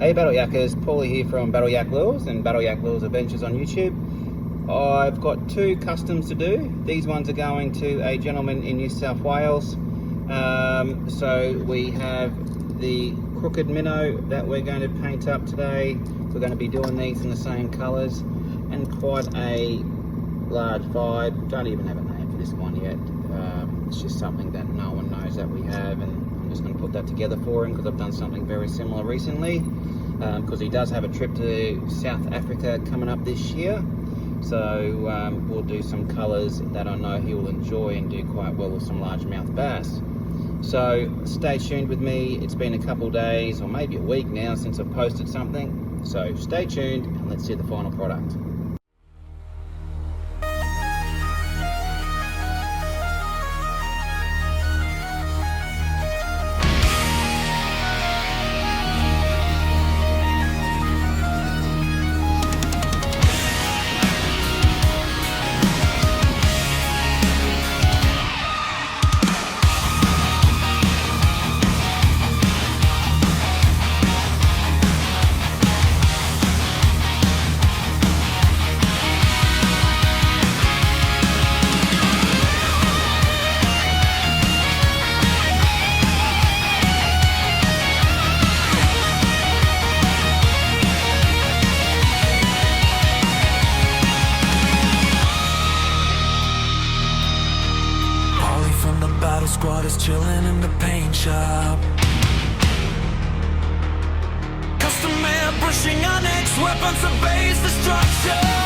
Hey Battle Yackers, Paulie here from Battle Yak Lures and Battle Yak Lures Adventures on YouTube. I've got two customs to do. These ones are going to a gentleman in New South Wales. So we have the crooked minnow that we're going to paint up today. We're going to be doing these in the same colours, and quite a large vibe. Don't even have a name for this one yet. It's just something that no one knows that we have, and I'm just going to put that together for him because I've done something very similar recently. Because he does have a trip to South Africa coming up this year. So we'll do some colours that I know he will enjoy and do quite well with some largemouth bass. So stay tuned with me. It's been a couple days or maybe a week now since I've posted something. So stay tuned and let's see the final product. Battle squad is chilling in the paint shop. Custom air brushing our necks, weapons of base destruction.